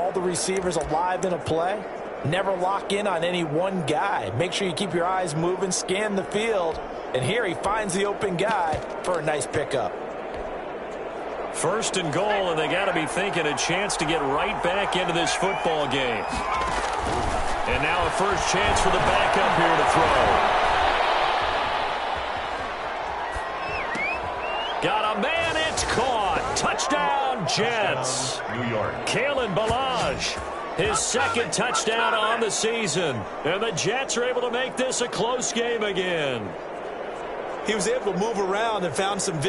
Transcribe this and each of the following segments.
all the receivers alive in a play. Never lock in on any one guy. Make sure you keep your eyes moving, scan the field. And here he finds the open guy for a nice pickup. First and goal, and they got to be thinking a chance to get right back into this football game. And now a first chance for the backup here to throw. Got a man, it's caught. Touchdown, Jets. New York. Kalen Ballage, his second touchdown on the season. And the Jets are able to make this a close game again. He was able to move around and found some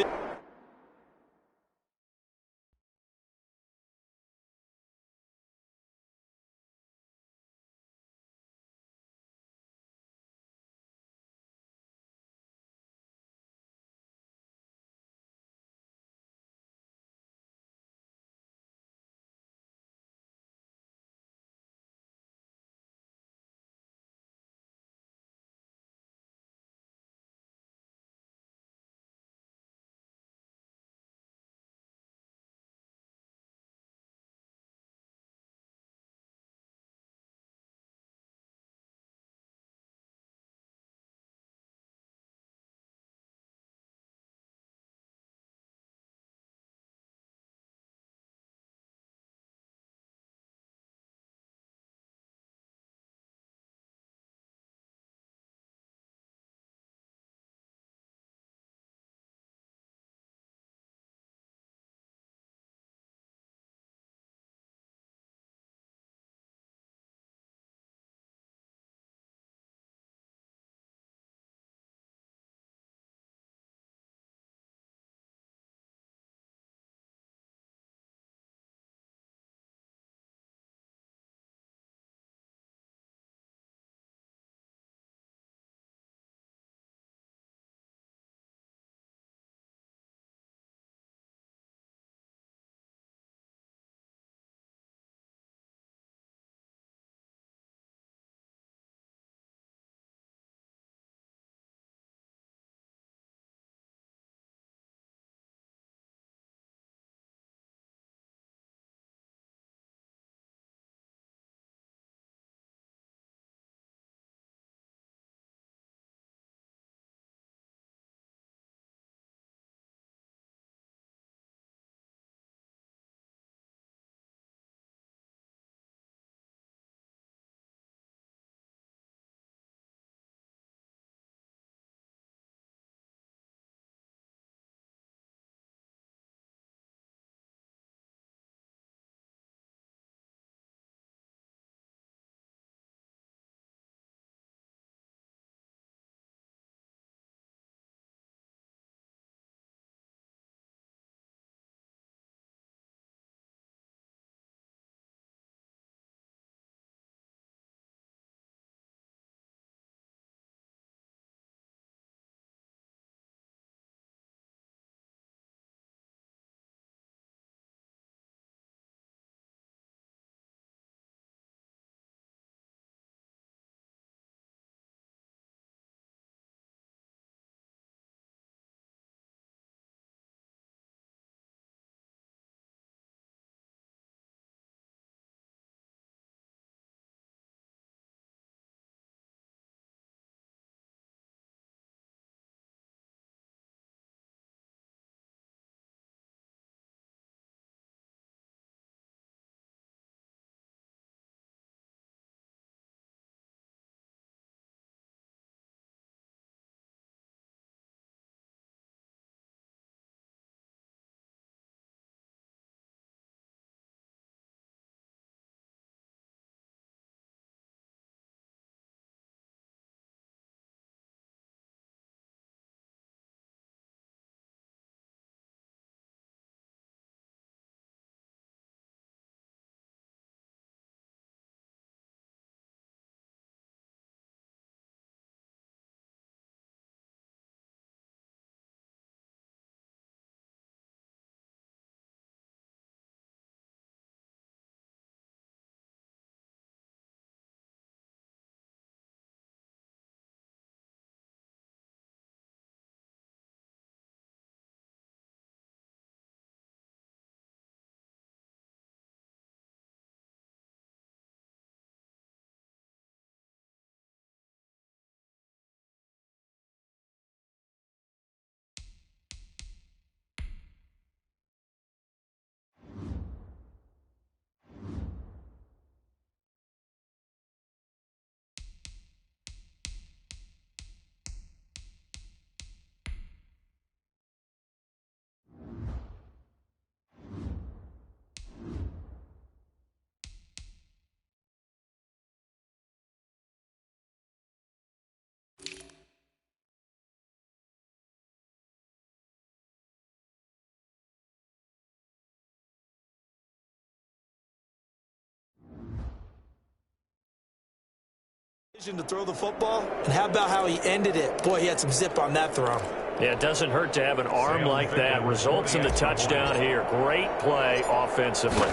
To throw the football, and how about how he ended it? Boy, he had some zip on that throw. Yeah, it doesn't hurt to have an arm like that. Results in the touchdown here. Great play offensively.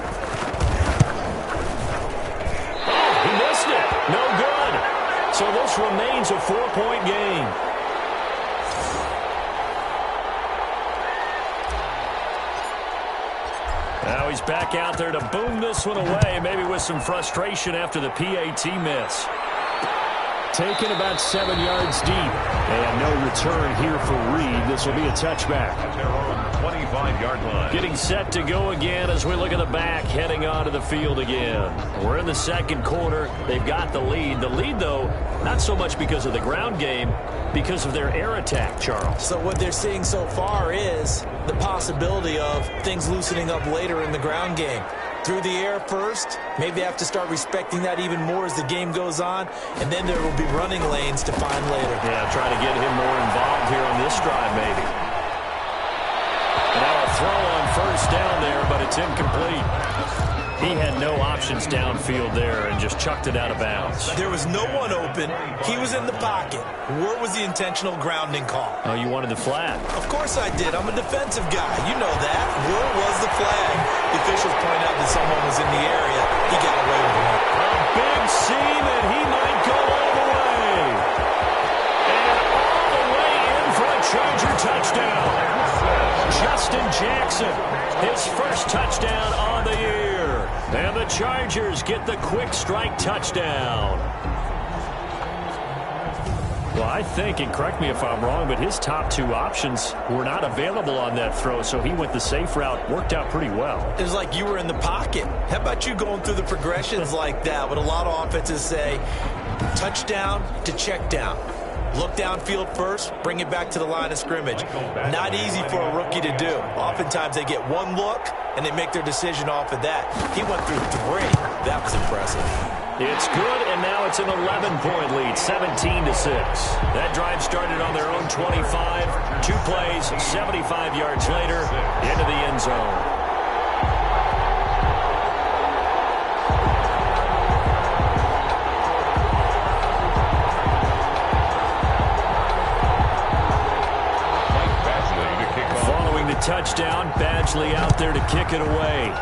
Oh, he missed it. No good. So this remains a 4-point game. Now he's back out there to boom this one away, maybe with some frustration after the PAT miss. Taken about 7 yards deep. And no return here for Reed. This will be a touchback. At their own 25-yard line. Getting set to go again as we look at the back, heading onto the field again. We're in the second quarter. They've got the lead. The lead, though, not so much because of the ground game, because of their air attack, Charles. So what they're seeing so far is the possibility of things loosening up later in the ground game. Through the air first, maybe they have to start respecting that even more as the game goes on, and then there will be running lanes to find later. Yeah, try to get him more involved here on this drive, maybe. Now a throw on first down there, but it's incomplete. He had no options downfield there and just chucked it out of bounds. There was no one open. He was in the pocket. Where was the intentional grounding call? Oh, you wanted the flag. Of course I did. I'm a defensive guy. You know that. Where was the flag? The officials point out that someone was in the area. He got away with it. A big seam, and he might go all the way. And all the way in for a Charger touchdown. Justin Jackson, his first touchdown on the year. And the Chargers get the quick strike touchdown. Well, I think, and correct me if I'm wrong, but his top two options were not available on that throw, so he went the safe route. Worked out pretty well. It was like you were in the pocket. How about you going through the progressions like that? What a lot of offenses say, touchdown to check down. Look downfield first, bring it back to the line of scrimmage. Not easy for a rookie to do. Oftentimes they get one look, and they make their decision off of that. He went through 3. That was impressive. It's good, and now it's an 11-point lead, 17-6. That drive started on their own 25. 2 plays, 75 yards later, into the end zone. Touchdown, Badgley out there to kick it away.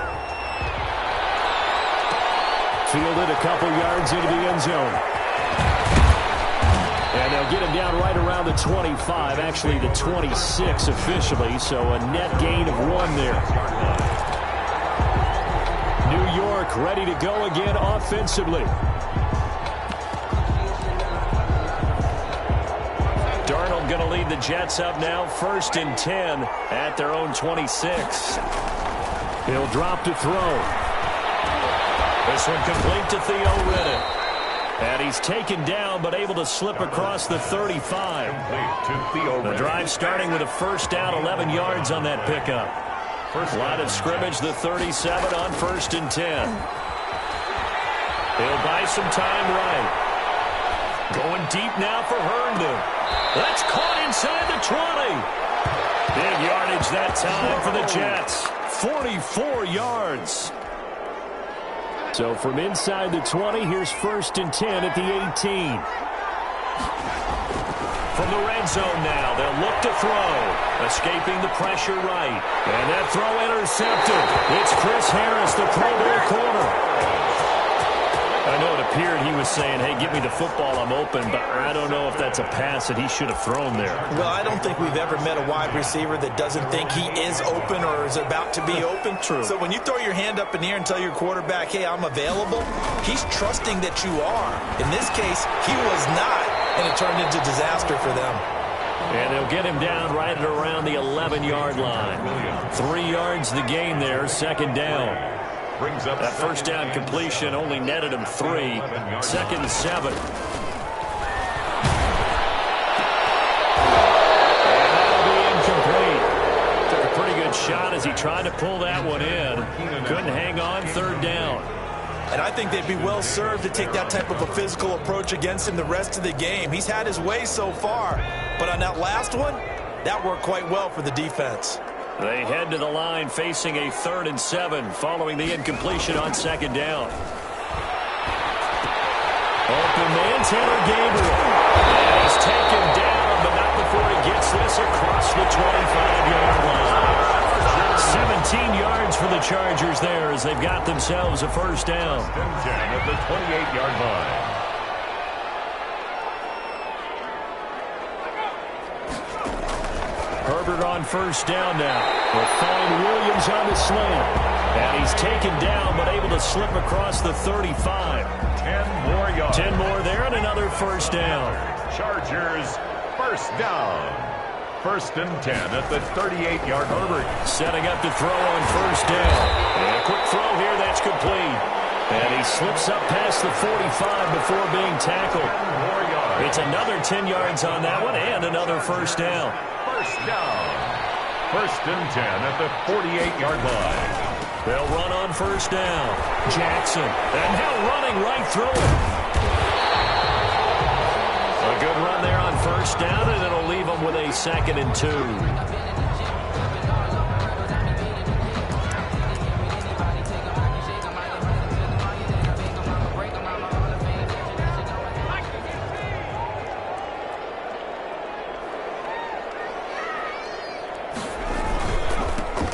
Fielded a couple yards into the end zone. And they'll get him down right around the 25, actually the 26 officially, so a net gain of 1 there. New York ready to go again offensively. Darnold going to lead the Jets up now, 1st and 10 at their own 26. He'll drop to throw. This one complete to Theo Riddick. And he's taken down but able to slip across the 35. The drive starting with a first down, 11 yards on that pickup. Line of scrimmage, the 37 on 1st and 10. He'll buy some time right. Going deep now for Herndon. That's caught inside the 20. Big yardage that time for the Jets. 44 yards. So from inside the 20, here's 1st and 10 at the 18. From the red zone now, they'll look to throw. Escaping the pressure right. And that throw intercepted. It's Chris Harris, the Pro Bowl corner. I know it appeared he was saying, hey, give me the football, I'm open, but I don't know if that's a pass that he should have thrown there. Well, I don't think we've ever met a wide receiver that doesn't think he is open or is about to be open. True. So when you throw your hand up in the air and tell your quarterback, hey, I'm available, he's trusting that you are. In this case, he was not, and it turned into disaster for them. And they'll get him down right at around the 11-yard line. 3 yards the gain there, 2nd down. That first down completion only netted him 3. 2nd and 7. And that'll be incomplete. Took a pretty good shot as he tried to pull that one in. Couldn't hang on, 3rd down. And I think they'd be well served to take that type of a physical approach against him the rest of the game. He's had his way so far. But on that last one, that worked quite well for the defense. They head to the line facing a 3rd and 7 following the incompletion on 2nd down. Open man, Taylor Gabriel. And he's taken down, but not before he gets this across the 25-yard line. 17 yards for the Chargers there as they've got themselves a first down. 10 at the 28-yard line. Herbert on first down now. Will find Williams on the slant. And he's taken down, but able to slip across the 35. 10 more yards. 10 more there and another first down. Chargers, first down. First and 10 at the 38-yard. Herbert setting up to throw on first down. And a quick throw here, that's complete. And he slips up past the 45 before being tackled. 10 more yards. It's another 10 yards on that one and another first down. First down. First and 10 at the 48-yard line. They'll run on first down. Jackson. And now running right through it. A good run there on first down, and it'll leave them with a 2nd and 2.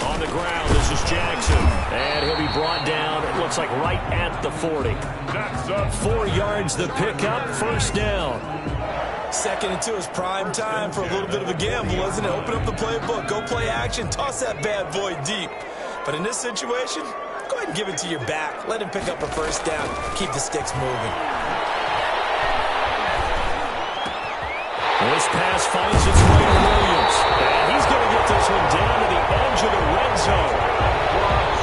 On the ground, this is Jackson. And he'll be brought down, it looks like right at the 40. That's up. 4 yards the pickup, first down. 2nd and 2 is prime time for a little bit of a gamble, isn't it? Open up the playbook, go play action, toss that bad boy deep. But in this situation, go ahead and give it to your back. Let him pick up a first down. Keep the sticks moving. This pass finds its way to Williams. And he's going to get this one down to the edge of the red zone.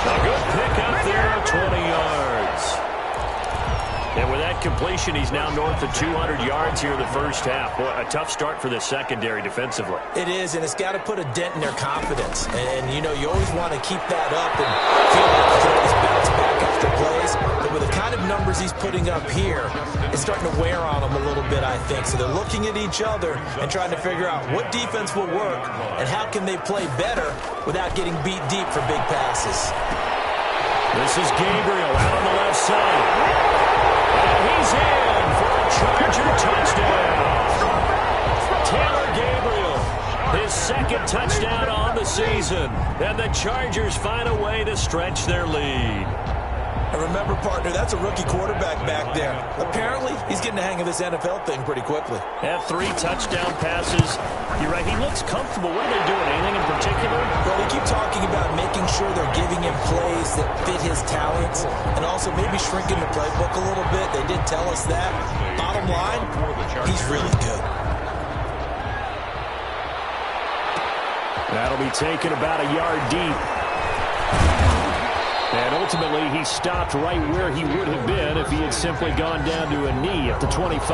A good pickup there, 20 yards. And with that completion, he's now north of 200 yards here in the first half. Boy, a tough start for the secondary defensively. It is, and it's got to put a dent in their confidence. And you know, you always want to keep that up and feel like you can always bounce back after plays. But with the kind of numbers he's putting up here, it's starting to wear on them a little bit, I think. So they're looking at each other and trying to figure out what defense will work and how can they play better without getting beat deep for big passes. This is Gabriel out on the left side. And he's in for a Charger touchdown. Taylor Gabriel, his 2nd touchdown on the season. And the Chargers find a way to stretch their lead. And remember, partner, that's a rookie quarterback back there. Apparently, he's getting the hang of this NFL thing pretty quickly. Have 3 touchdown passes. You're right, he looks comfortable. What are they doing? Anything in particular? Well, they keep talking about making sure they're giving him plays that fit his talents and also maybe shrinking the playbook a little bit. They did tell us that. Bottom line, he's really good. That'll be taken about a yard deep. And ultimately, he stopped right where he would have been if he had simply gone down to a knee at the 25.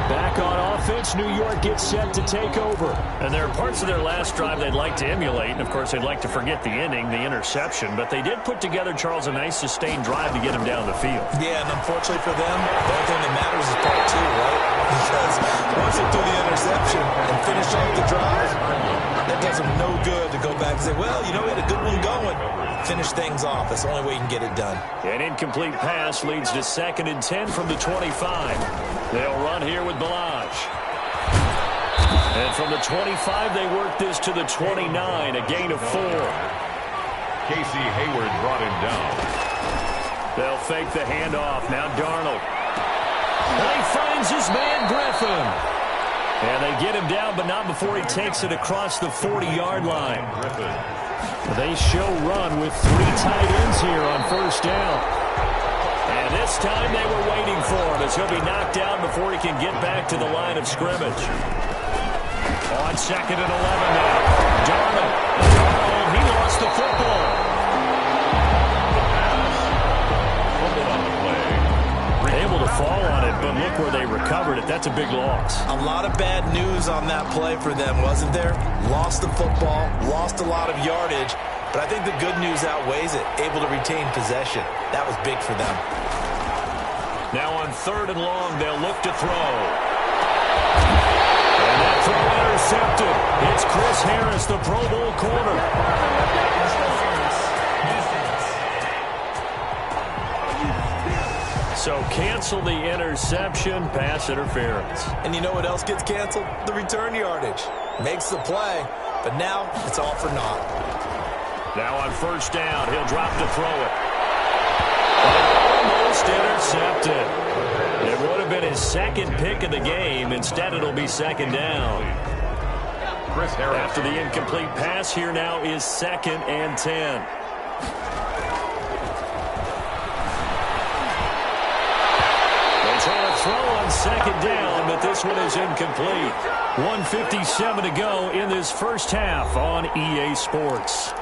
Back on offense, New York gets set to take over. And there are parts of their last drive they'd like to emulate. And, of course, they'd like to forget the ending, the interception. But they did put together, Charles, a nice sustained drive to get him down the field. Yeah, and unfortunately for them, the only thing that matters is part 2, right? Because once they threw the interception and finished off the drive, that does them no good to go back and say, well, you know, we had a good one going. Finish things off. That's the only way you can get it done. An incomplete pass leads to 2nd and 10 from the 25. They'll run here with Balazs. And from the 25, they work this to the 29, a gain of 4. Casey Hayward brought him down. They'll fake the handoff. Now Darnold. And he finds his man Griffin. And they get him down, but not before he takes it across the 40-yard line. They show run with 3 tight ends here on first down. And this time they were waiting for him as he'll be knocked down before he can get back to the line of scrimmage. On 2nd and 11 now. Darnold, he lost the football. Able to fall on it, but look where they recovered it. That's a big loss. A lot of bad news on that play for them, wasn't there? Lost the football, lost a lot of yardage, but I think the good news outweighs it. Able to retain possession. That was big for them. Now on 3rd and long, they'll look to throw. And that throw intercepted. It's Chris Harris, the Pro Bowl corner. So cancel the interception, pass interference. And you know what else gets canceled? The return yardage. Makes the play, but now it's all for naught. Now on first down, he'll drop to throw it. Almost intercepted. It would have been his second pick of the game. Instead, it'll be second down. After the incomplete pass, here now is 2nd and 10. They try to throw on second down, but this one is incomplete. 1:57 to go in this first half on EA Sports.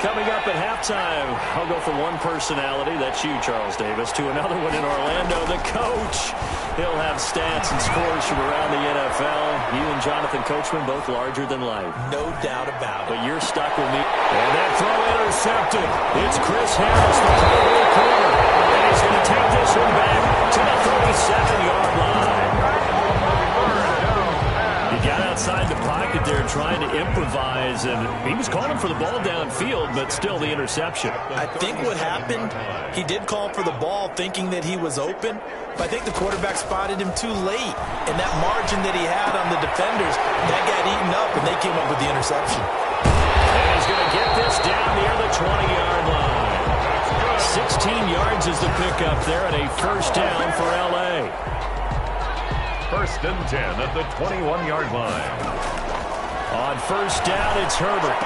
Coming up at halftime, I'll go from one personality, that's you, Charles Davis, to another one in Orlando, the coach. He'll have stats and scores from around the NFL. You and Jonathan Coachman, both larger than life. No doubt about it. But you're stuck with me. And that throw intercepted. It's Chris Harris, the Pro corner. And he's going to take this one back to the 37-yard line. He got outside the pocket there trying to improvise, and he was calling for the ball downfield, but still the interception. I think what happened, he did call for the ball thinking that he was open, but I think the quarterback spotted him too late, and that margin that he had on the defenders, that got eaten up, and they came up with the interception. And he's going to get this down near the 20-yard line. 16 yards is the pickup there, and a first down for L.A. 1st and 10 at the 21-yard line. On first down, it's Herbert.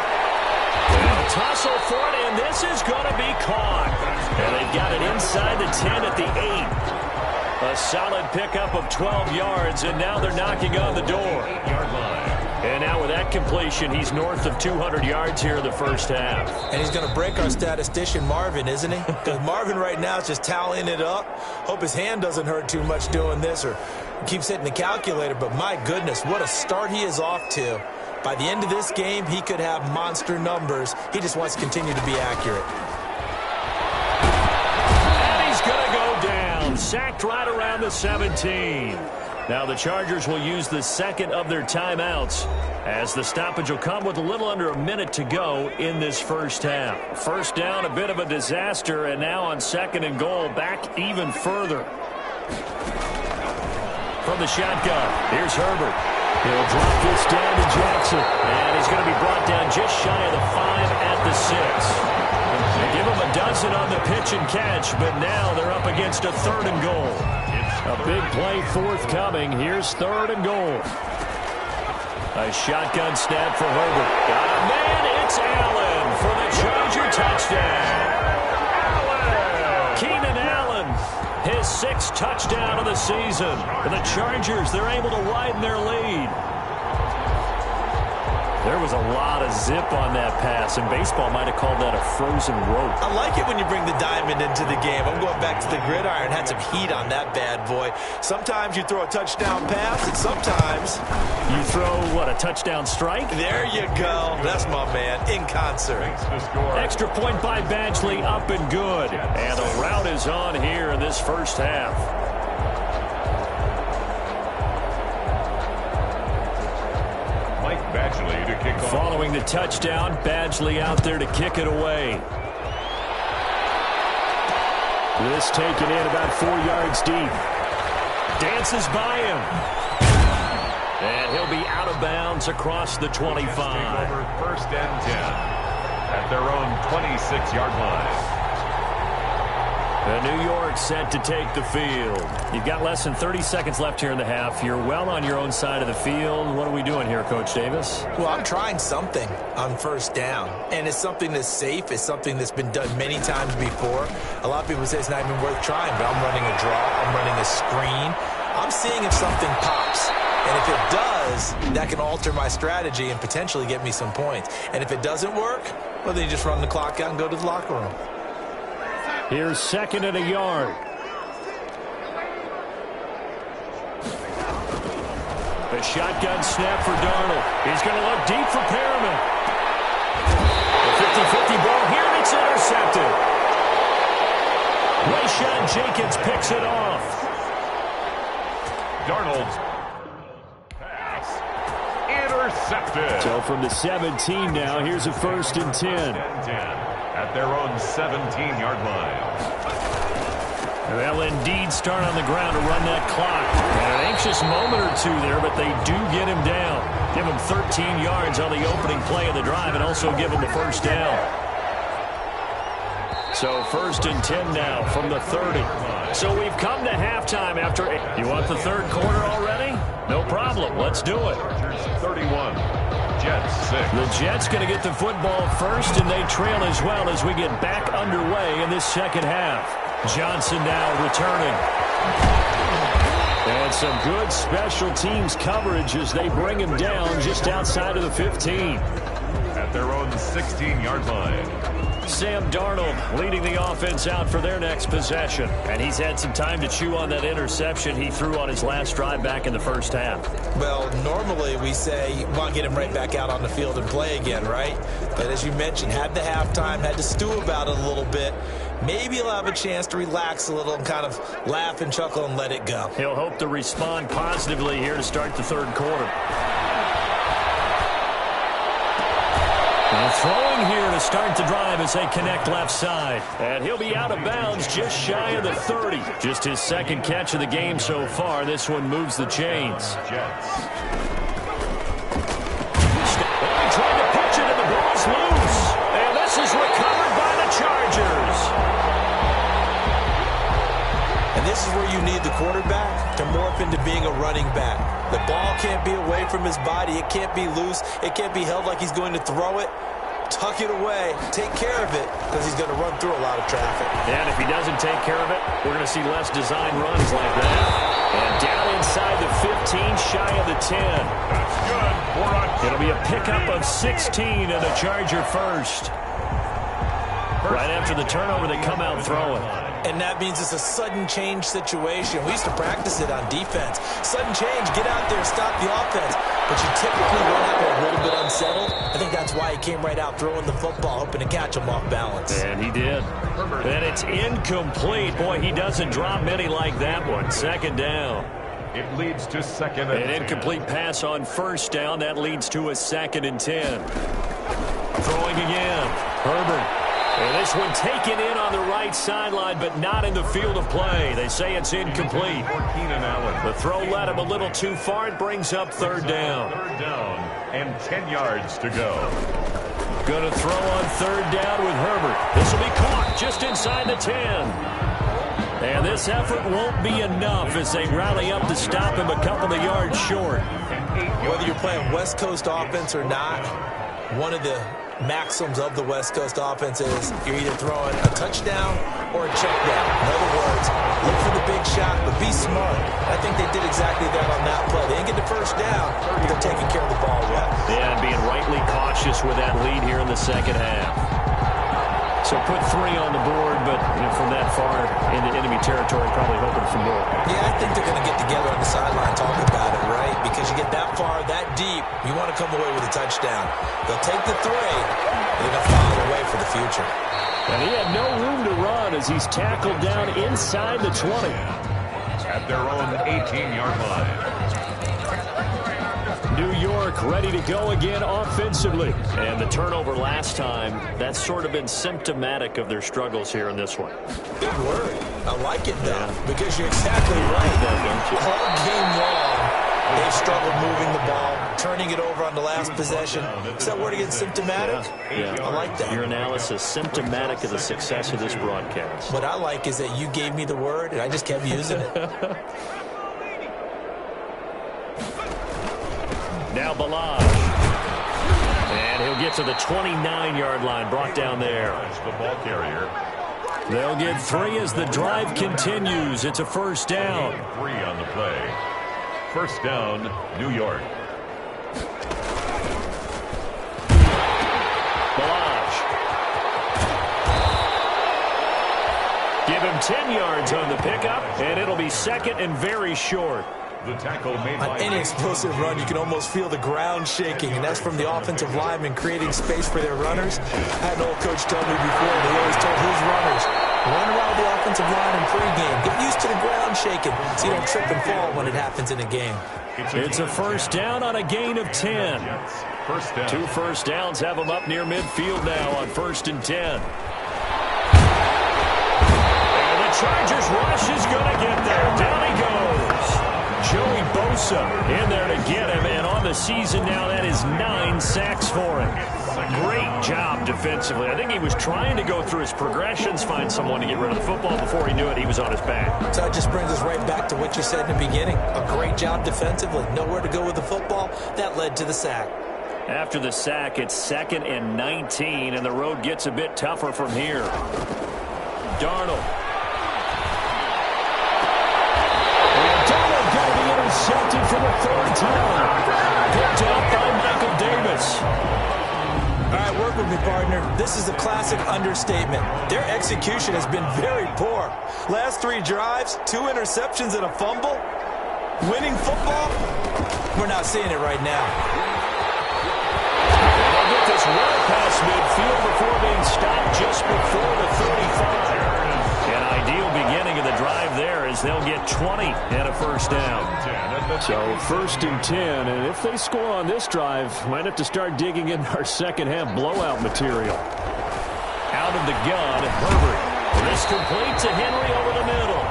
They'll tussle for it, and this is going to be caught. And they've got it inside the 10 at the 8. A solid pickup of 12 yards, and now they're knocking on the door. And now with that completion, he's north of 200 yards here in the first half. And he's going to break our statistician, Marvin, isn't he? Because Marvin right now is just tallying it up. Hope his hand doesn't hurt too much doing this or keeps hitting the calculator. But my goodness, what a start he is off to. By the end of this game, he could have monster numbers. He just wants to continue to be accurate. And he's going to go down. Sacked right around the 17. Now the Chargers will use the second of their timeouts as the stoppage will come with a little under a minute to go in this first half. First down, a bit of a disaster, and now on 2nd and goal, back even further. From the shotgun, here's Herbert. He'll drop this down to Jackson, and he's going to be brought down just shy of the 5 at the 6. They give him a dozen on the pitch and catch, but now they're up against a 3rd and goal. A big play forthcoming. Here's 3rd and goal. A shotgun snap for Herbert. Got a man. It's Allen for the Charger touchdown. Keenan Allen, his 6th touchdown of the season. And the Chargers, they're able to widen their lead. There was a lot of zip on that pass, and baseball might have called that a frozen rope. I like it when you bring the diamond into the game. I'm going back to the gridiron. Had some heat on that bad boy. Sometimes you throw a touchdown pass, and sometimes you throw, what, a touchdown strike? There you go. That's my man, in concert. Extra point by Badgley, up and good. And the route is on here in this first half. To kick off. Following the touchdown, Badgley out there to kick it away. This taken in about 4 yards deep. Dances by him. And he'll be out of bounds across the 25. Over 1st and 10 at their own 26-yard line. New York set to take the field. You've got less than 30 seconds left here in the half. You're well on your own side of the field. What are we doing here, Coach Davis? Well, I'm trying something on first down, and it's something that's safe. It's something that's been done many times before. A lot of people say it's not even worth trying, but I'm running a draw. I'm running a screen. I'm seeing if something pops. And if it does, that can alter my strategy and potentially get me some points. And if it doesn't work, well, then you just run the clock out and go to the locker room. Here's 2nd and a yard. The shotgun snap for Darnold. He's going to look deep for Perriman. The 50-50 ball here, and it's intercepted. Rayshawn Jenkins picks it off. Darnold's pass intercepted. So from the 17 now, here's a 1st and 10. At their own 17-yard line. They'll indeed start on the ground to run that clock. An anxious moment or two there, but they do get him down. Give him 13 yards on the opening play of the drive and also give him the first down. So 1st and 10 now from the 30. So we've come to halftime after. You want the third quarter already? No problem. Let's do it. 31. Jets 6. The Jets going to get the football first, and they trail as well as we get back underway in this second half. Johnson now returning. And some good special teams coverage as they bring him down just outside of the 15. At their own 16-yard line. Sam Darnold leading the offense out for their next possession. And he's had some time to chew on that interception he threw on his last drive back in the first half. Well, normally we say you want to get him right back out on the field and play again, right? But as you mentioned, had the halftime, had to stew about it a little bit. Maybe he'll have a chance to relax a little and kind of laugh and chuckle and let it go. He'll hope to respond positively here to start the third quarter. Now throwing here to start the drive as they connect left side. And he'll be out of bounds just shy of the 30. Just his second catch of the game so far. This one moves the chains. Jets. He tried to pitch it and the ball's loose. And this is recovered by the Chargers. And this is where you need the quarterback to morph into being a running back. The ball can't be away from his body. It can't be loose. It can't be held like he's going to throw it. Tuck it away. Take care of it because he's going to run through a lot of traffic. And if he doesn't take care of it, we're going to see less design runs like that. And down inside the 15, shy of the 10. That's good. It'll be a pickup of 16 and a Charger first. Right after the turnover, they come out throwing. And that means it's a sudden change situation. We used to practice it on defense. Sudden change, get out there, stop the offense. But you typically run out a little bit unsettled. I think that's why he came right out throwing the football, hoping to catch him off balance. And he did. And it's incomplete. Boy, he doesn't drop many like that one. Second down. It leads to second and 10. An incomplete pass on first down. That leads to a 2nd and 10. Throwing again. Herbert. And this one taken in on the right sideline, but not in the field of play. They say it's incomplete. The throw led him a little too far. It brings up third down. Third down and 10 yards to go. Going to throw on third down with Herbert. This will be caught just inside the 10. And this effort won't be enough as they rally up to stop him a couple of yards short. Whether you're playing West Coast offense or not, one of the maxims of the West Coast offense is you're either throwing a touchdown or a check down. In other words, look for the big shot, but be smart. I think they did exactly that on that play. They didn't get the first down, but they're taking care of the ball well. Yeah, and being rightly cautious with that lead here in the second half. So put 3 on the board, but from that far into enemy territory, probably hoping for more. Yeah, I think they're going to get together on the sideline talking about it, right? Because you get that far, that deep, you want to come away with a touchdown. They'll take the 3, and they're going to file away for the future. And he had no room to run as he's tackled down inside the 20. At their own 18-yard line. New York ready to go again offensively. And the turnover last time, that's sort of been symptomatic of their struggles here in this one. Good word. I like it, though, because you're exactly right. All game long, they've struggled moving the ball, turning it over on the last possession. Is that word again, symptomatic? Yeah. I like that. Your analysis, symptomatic of the success of this broadcast. What I like is that you gave me the word, and I just kept using it. Now Balaj. And he'll get to the 29-yard line, brought down there. The ball carrier. They'll get 3 as the drive continues. It's a first down. 3 on the play. First down, New York. Balaj. Give him 10 yards on the pickup, and it'll be 2nd and very short. The tackle made On any explosive run, you can almost feel the ground shaking, and that's from the offensive linemen creating space for their runners. I had an old coach tell me before, they always told his runners, run around the offensive line in pregame. Get used to the ground shaking so you don't trip and fall when it happens in a game. It's a first down on a gain of 10. First down. 2 first downs have them up near midfield now on 1st and 10. And the Chargers Chargers rush is going to get there. Down he goes. Joey Bosa in there to get him, and on the season now, that is 9 sacks for him. Great job defensively. I think he was trying to go through his progressions, find someone to get rid of the football. Before he knew it, he was on his back. So it just brings us right back to what you said in the beginning. A great job defensively. Nowhere to go with the football. That led to the sack. After the sack, it's 2nd and 19, and the road gets a bit tougher from here. Darnold. Darnold going to be intercepted for the 3rd time. Picked up by Michael Davis. All right, work with me, partner. This is a classic understatement. Their execution has been very poor. Last 3 drives, 2 interceptions and a fumble. Winning football? We're not seeing it right now. They'll get this well past midfield before being stopped just before the 35. An ideal beginning of the drive there as they'll get 20 and a 1st down. So 1st and 10, and if they score on this drive, might have to start digging in our second-half blowout material. Out of the gun, Herbert. This complete to Henry over the middle.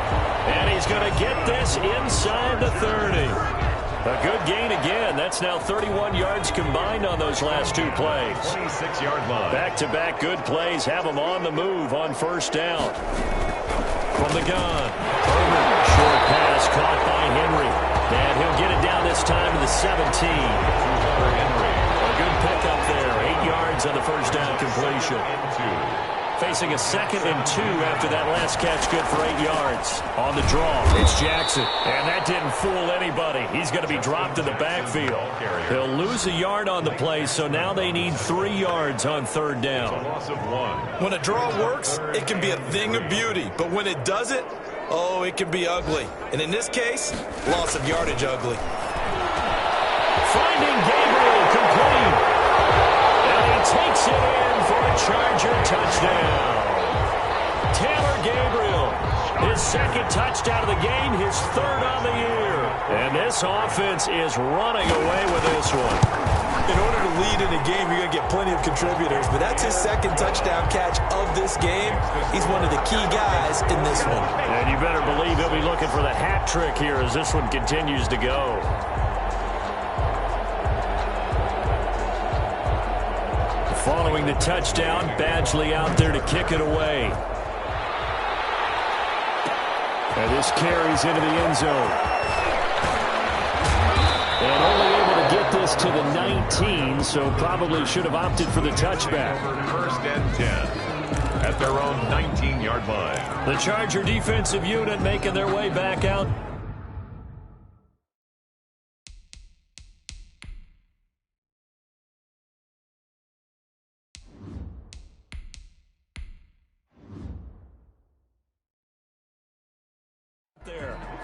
And he's going to get this inside the 30. A good gain again. That's now 31 yards combined on those last 2 plays. 26-yard line. Back-to-back good plays have them on the move on 1st down. From the gun, Herbert. Short pass caught by Henry. And he'll get it down this time to the 17. Henry. A good pickup there. 8 yards on the 1st down completion. Facing a 2nd and 2 after that last catch, good for 8 yards. On the draw, it's Jackson. And that didn't fool anybody. He's going to be dropped in the backfield. He'll lose a yard on the play, so now they need 3 yards on 3rd down. Loss of 1. When a draw works, it can be a thing of beauty. But when it doesn't, oh, it can be ugly. And in this case, loss of yardage ugly. Finding Gabriel complete. And he takes it in for a Charger touchdown. Taylor Gabriel, his 2nd touchdown of the game, his 3rd on the year. And this offense is running away with this one. In order to lead in a game, you're going to get plenty of contributors, but that's his 2nd touchdown catch of this game. He's one of the key guys in this one. And you better believe he'll be looking for the hat trick here as this one continues to go. Following the touchdown, Badgley out there to kick it away. And this carries into the end zone. And only able to get this to the 19, so probably should have opted for the touchback. 1st and 10 at their own 19-yard line. The Charger defensive unit making their way back out.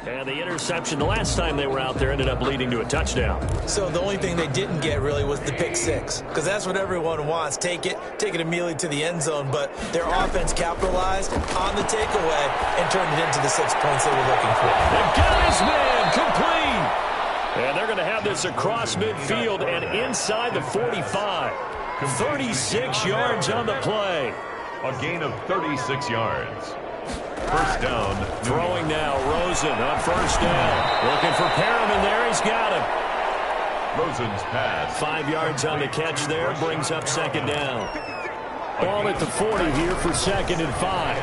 And the interception the last time they were out there ended up leading to a touchdown. So the only thing they didn't get really was the pick 6, because that's what everyone wants. Take it immediately to the end zone, but their offense capitalized on the takeaway and turned it into the 6 points they were looking for. They've got his man complete. And they're going to have this across midfield and inside the 45. 36 yards on the play. A gain of 36 yards. 1st down. Throwing now, Rosen on 1st down. Looking for Perriman there. He's got him. Rosen's pass. 5 yards on the catch there. Brings up 2nd down. Ball at the 40 here for 2nd and 5.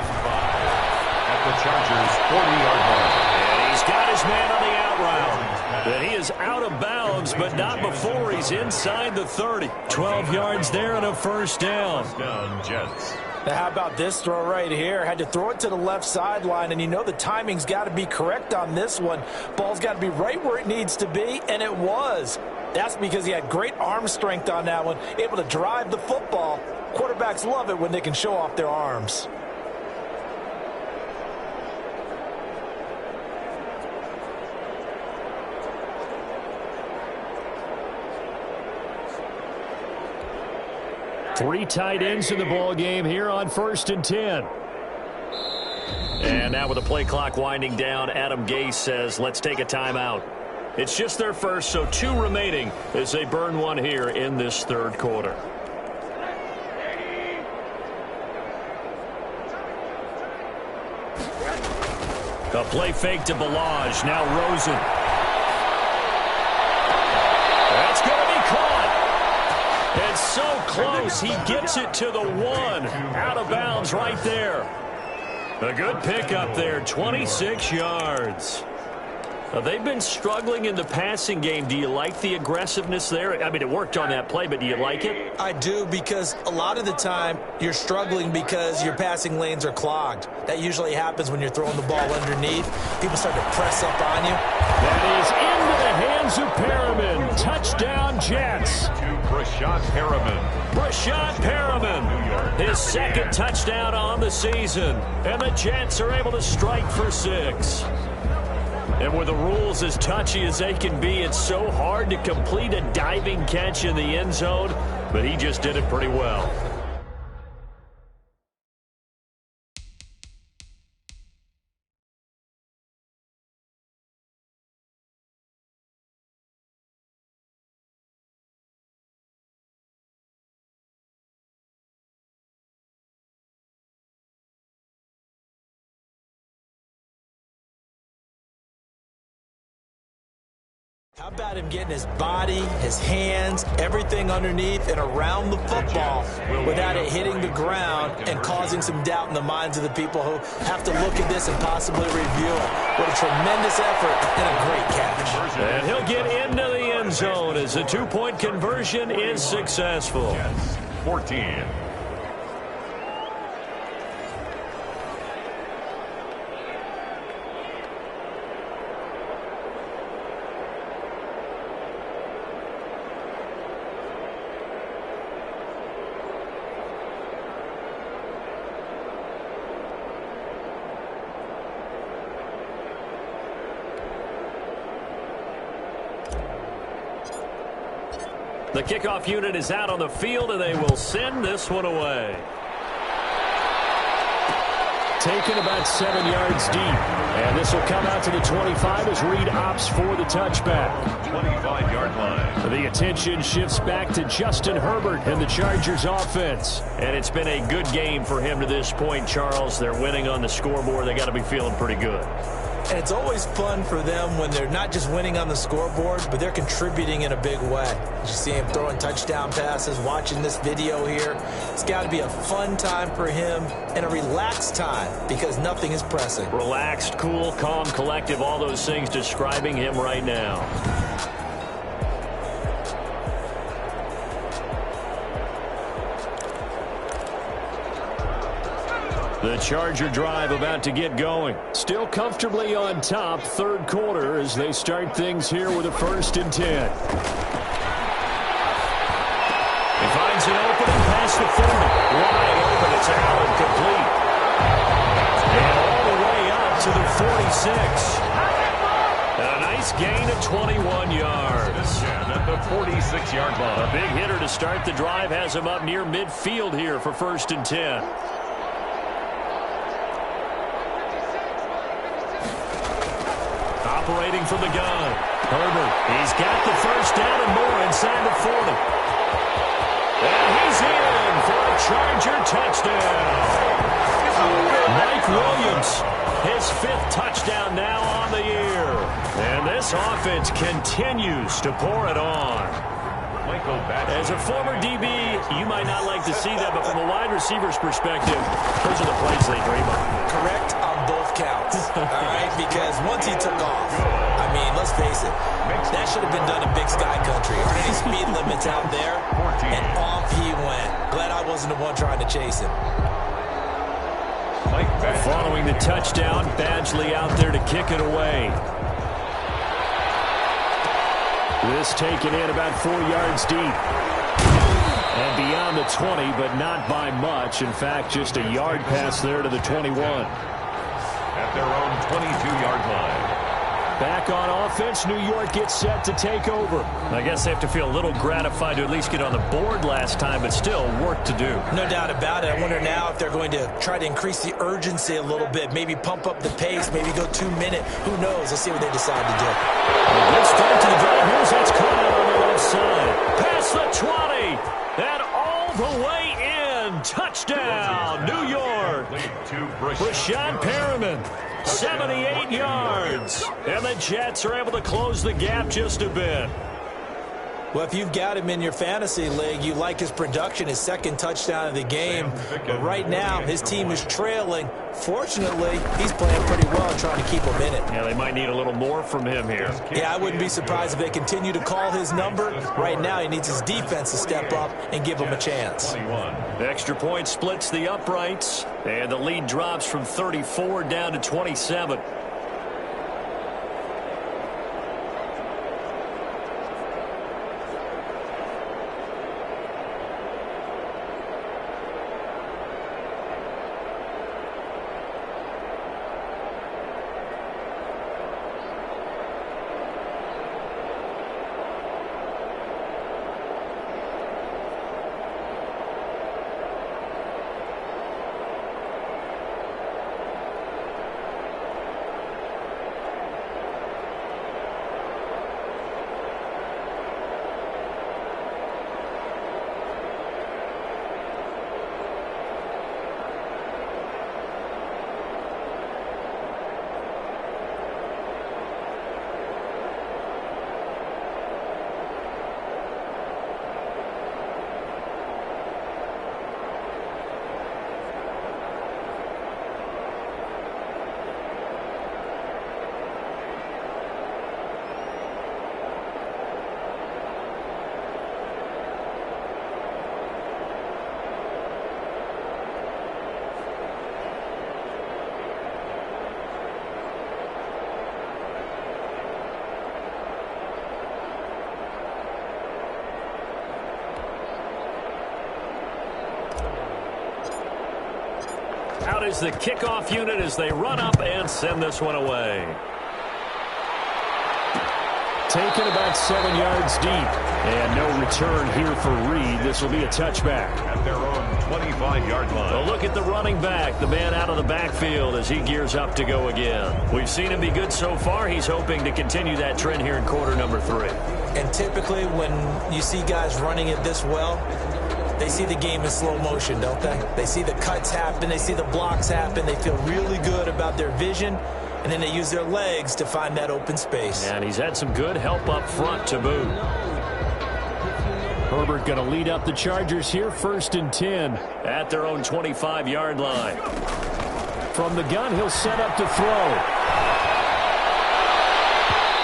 At the Chargers' 40-yard line. And he's got his man on the out route. But he is out of bounds, but not before he's inside the 30. 12 yards there and a 1st down. Down, Jets. Now, how about this throw right here? Had to throw it to the left sideline, and you know the timing's got to be correct on this one. Ball's got to be right where it needs to be, and it was. That's because he had great arm strength on that one, able to drive the football. Quarterbacks love it when they can show off their arms. Three tight ends in the ball game here on 1st and 10. And now with the play clock winding down, Adam Gase says, let's take a timeout. It's just their first, so 2 remaining as they burn one here in this 3rd quarter. A play fake to Balaj. Now Rosen. That's going to be caught. It's so close. He gets it to the 1. Out of bounds right there. A good pickup there. 26 yards. They've been struggling in the passing game. Do you like the aggressiveness there? I mean, it worked on that play, but do you like it? I do, because a lot of the time you're struggling because your passing lanes are clogged. That usually happens when you're throwing the ball underneath. People start to press up on you. That is into the hands of Perriman. Touchdown, Jets. To Brashad Perriman. Brashad Perriman, his second touchdown on the season. And the Jets are able to strike for 6. And with the rules as touchy as they can be, it's so hard to complete a diving catch in the end zone, but he just did it pretty well. How about him getting his body, his hands, everything underneath and around the football without it hitting the ground and causing some doubt in the minds of the people who have to look at this and possibly review it. What a tremendous effort and a great catch. And he'll get into the end zone as the 2-point conversion is successful. 14. The kickoff unit is out on the field, and they will send this one away. Taken about 7 yards deep. And this will come out to the 25 as Reed opts for the touchback. 25-yard line. The attention shifts back to Justin Herbert and the Chargers offense. And it's been a good game for him to this point, Charles. They're winning on the scoreboard. They got to be feeling pretty good. And it's always fun for them when they're not just winning on the scoreboard, but they're contributing in a big way. You see him throwing touchdown passes, watching this video here. It's got to be a fun time for him and a relaxed time because nothing is pressing. Relaxed, cool, calm, collective, all those things describing him right now. The Charger drive about to get going. Still comfortably on top, third quarter, as they start things here with a 1st and 10. He finds an opening past the 40. Wide open, it's out and complete. And all the way up to the 46. A nice gain of 21 yards. At the 46-yard line. A big hitter to start the drive has him up near midfield here for 1st and 10. Operating from the gun. Herbert, he's got the first down and more inside the 40. And he's in for a Charger touchdown. Mike Williams, his 5th touchdown now on the year. And this offense continues to pour it on. As a former DB, you might not like to see that, but from a wide receiver's perspective, those are the plays they dream of. Correct on both counts, all right? Because once he took off, I mean, let's face it, that should have been done in Big Sky Country. Aren't any speed limits out there? And off he went. Glad I wasn't the one trying to chase him. Following the touchdown, Badgley out there to kick it away. This taken in about 4 yards deep. And beyond the 20, but not by much. In fact, just a yard pass there to the 21. At their own 22-yard line. Back on offense, New York gets set to take over. I guess they have to feel a little gratified to at least get on the board last time, but still work to do. No doubt about it. I wonder now if they're going to try to increase the urgency a little bit, maybe pump up the pace, maybe go 2 minute. Who knows? Let's see what they decide to do. A good start to the drive. Here's that's caught out on the left side. Past the 20 and all the way in. Touchdown, New York. Rashad Perriman, 78 yards. And the Jets are able to close the gap just a bit. Well, if you've got him in your fantasy league, you like his production, his second touchdown of the game. But right now, his team is trailing. Fortunately, he's playing pretty well, trying to keep him in it. Yeah, they might need a little more from him here. Yeah, I wouldn't be surprised if they continue to call his number. Right now, he needs his defense to step up and give him a chance. The extra point splits the uprights, and the lead drops from 34 down to 27. Out is the kickoff unit as they run up and send this one away. Taken about 7 yards deep. And no return here for Reed. This will be a touchback. At their own 25-yard line. Well, look at the running back, the man out of the backfield as he gears up to go again. We've seen him be good so far. He's hoping to continue that trend here in quarter number 3. And typically when you see guys running it this well, they see the game in slow motion, don't they? They see the cuts happen. They see the blocks happen. They feel really good about their vision. And then they use their legs to find that open space. And he's had some good help up front to boot. Herbert going to lead up the Chargers here, 1st and 10. At their own 25-yard line. From the gun, he'll set up to throw.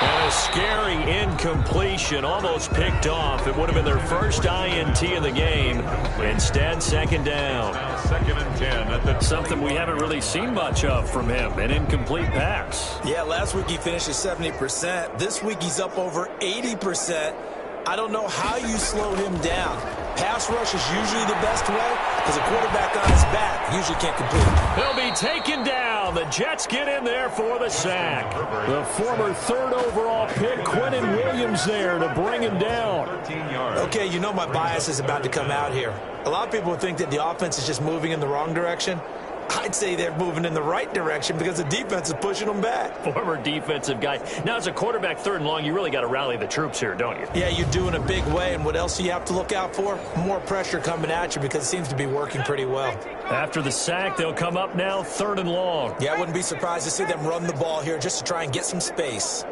And a scary incompletion, almost picked off. It would have been their first INT in the game. Instead, second down. 2nd and 10 at the Something we haven't really seen much of from him, an incomplete pass. Yeah, last week he finished at 70%. This week he's up over 80%. I don't know how you slow him down. Pass rush is usually the best way because a quarterback on his back usually can't complete. He'll be taken down. The Jets get in there for the sack. The former 3rd overall pick, Quentin Williams, there to bring him down. 13 yards. Okay, you know my bias is about to come out here. A lot of people think that the offense is just moving in the wrong direction. I'd say they're moving in the right direction because the defense is pushing them back. Former defensive guy. Now, as a quarterback 3rd and long, you really got to rally the troops here, don't you? Yeah, you do in a big way. And what else do you have to look out for? More pressure coming at you because it seems to be working pretty well. After the sack, they'll come up now 3rd and long. Yeah, I wouldn't be surprised to see them run the ball here just to try and get some space.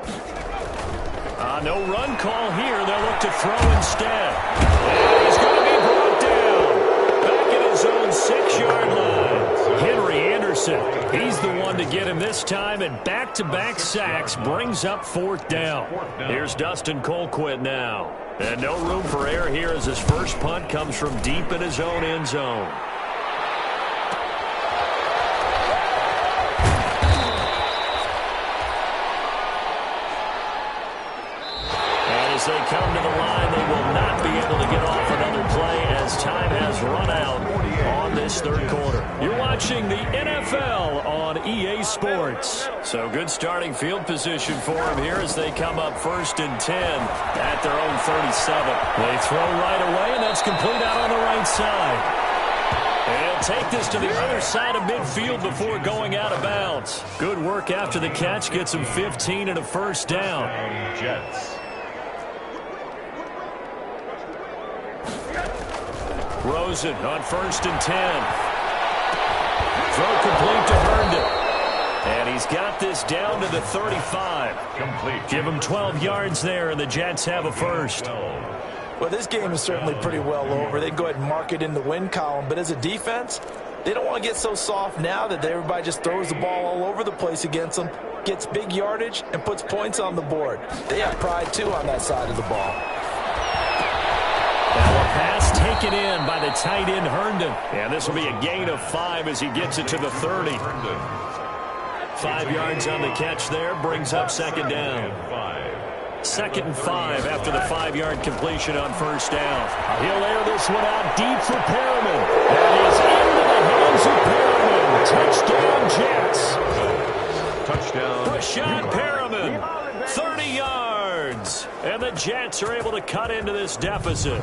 No run call here. They'll look to throw instead. And he's going to be brought down. Back at his own 6-yard line. Henry Anderson, he's the one to get him this time, and back-to-back sacks brings up 4th down. Here's Dustin Colquitt now. And no room for error here as his first punt comes from deep in his own end zone. And as they come to the line, they will not be able to get off another play as time has run out on this 3rd quarter. You're watching the NFL on EA Sports. So good starting field position for them here as they come up 1st and 10 at their own 37. They throw right away, and that's complete out on the right side. And take this to the other side of midfield before going out of bounds. Good work after the catch. Gets him 15 and a 1st down. Jets. Rosen on 1st and 10. throw complete to Herndon. And he's got this down to the 35. Complete. Give him 12 yards there, and the Jets have a first. Well, this game is certainly pretty well over. They can go ahead and mark it in the win column. But as a defense, they don't want to get so soft now that everybody just throws the ball all over the place against them, gets big yardage, and puts points on the board. They have pride, too, on that side of the ball. Now a pass taken in by the tight end, Herndon. And this will be a gain of 5 as he gets it to the 30. 5 yards on the catch there, brings up second down. 2nd and 5 after the 5-yard completion on first down. He'll air this one out deep for Perriman. That is into the hands of Perriman. Touchdown, Jets. Touchdown. Rashad Perriman, 30 yards. And the Jets are able to cut into this deficit.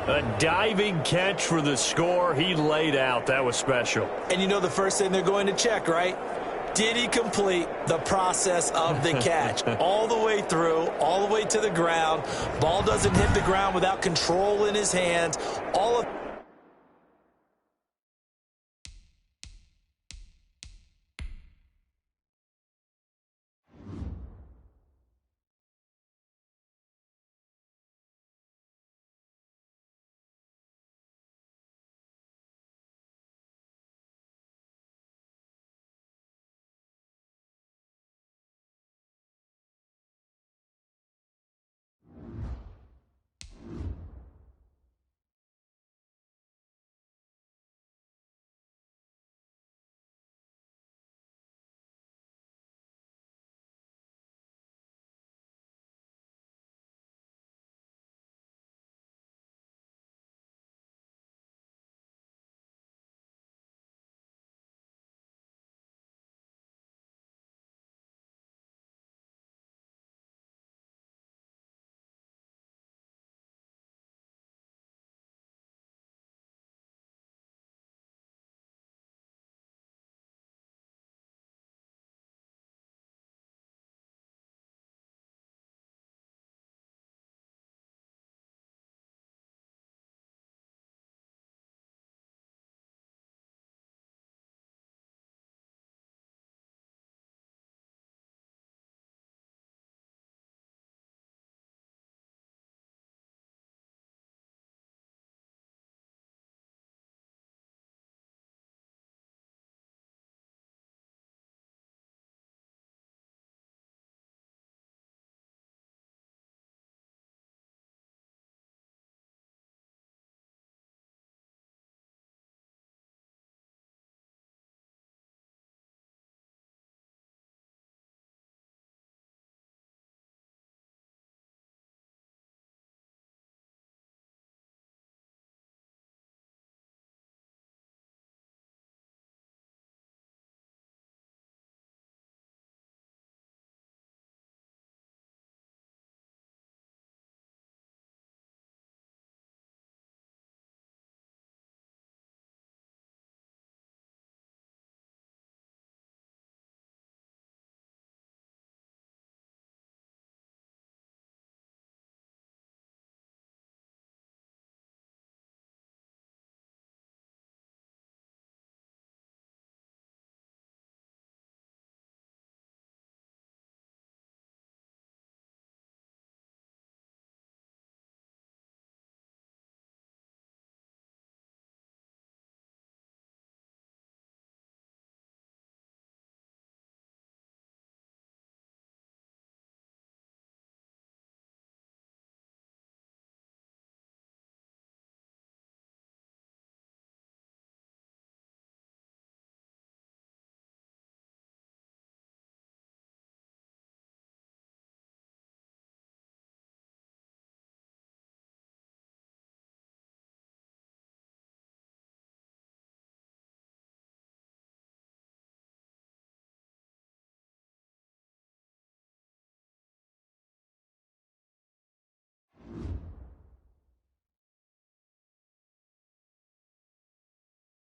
A diving catch for the score. He laid out. That was special. And you know the first thing they're going to check, right? Did he complete the process of the catch? All the way through, all the way to the ground. Ball doesn't hit the ground without control in his hands. All of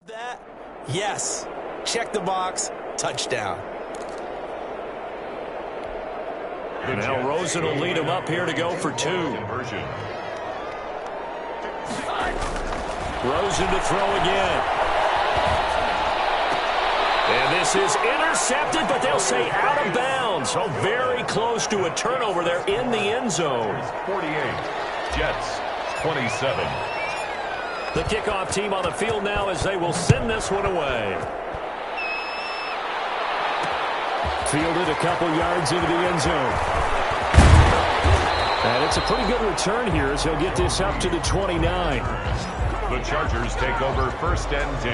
that, yes. Check the box. Touchdown. Now Rosen will lead him up here to go for 2. Rosen to throw again. This is intercepted, but they'll say out of bounds. So very close to a turnover there in the end zone. 48, Jets 27. The kickoff team on the field now as they will send this one away. Fielded a couple yards into the end zone. And it's a pretty good return here as he'll get this up to the 29. The Chargers take over 1st and 10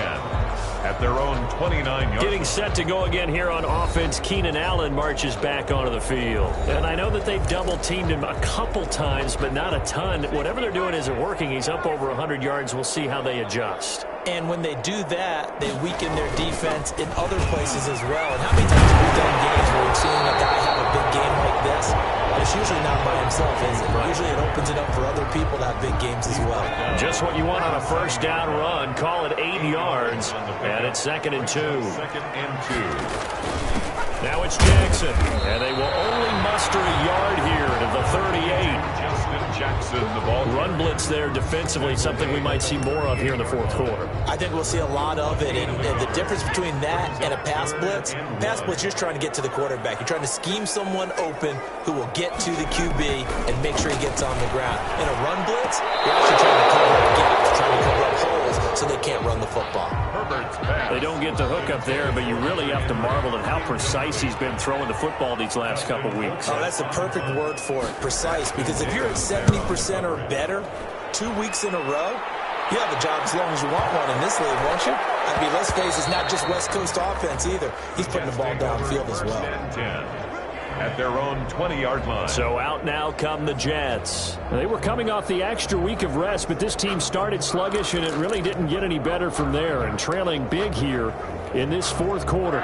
at their own 29-yard. Getting set to go again here on offense. Keenan Allen marches back onto the field. And I know that they've double-teamed him a couple times, but not a ton. Whatever they're doing isn't working. He's up over 100 yards. We'll see how they adjust. And when they do that, they weaken their defense in other places as well. And how many times have we done games where we've seen a guy have a big game like this? And it's usually not by himself, is it? Usually it opens it up for other people to have big games as well. Just what you want on a first down run. Call it 8 yards. And it's 2nd and 2. 2nd and 2. Now it's Jackson. And they will only muster a yard here to the 38. Jackson, the ball. Run blitz there defensively, something we might see more of here in the 4th quarter. I think we'll see a lot of it. And the difference between that and a pass blitz, you're just trying to get to the quarterback. You're trying to scheme someone open who will get to the QB and make sure he gets on the ground. In a run blitz, you're actually trying to cover up gaps, trying to cover up holes so they can't run the football. They don't get the hook up there, but you really have to marvel at how precise he's been throwing the football these last couple weeks. Oh, that's the perfect word for it, precise. Because if you're at 70% or better 2 weeks in a row, you have a job as long as you want one in this league, won't you? I mean, let's face it, it's not just West Coast offense either. He's putting the ball downfield as well. At their own 20-yard line. So out now come the Jets. They were coming off the extra week of rest, but this team started sluggish, and it really didn't get any better from there, and trailing big here in this 4th quarter.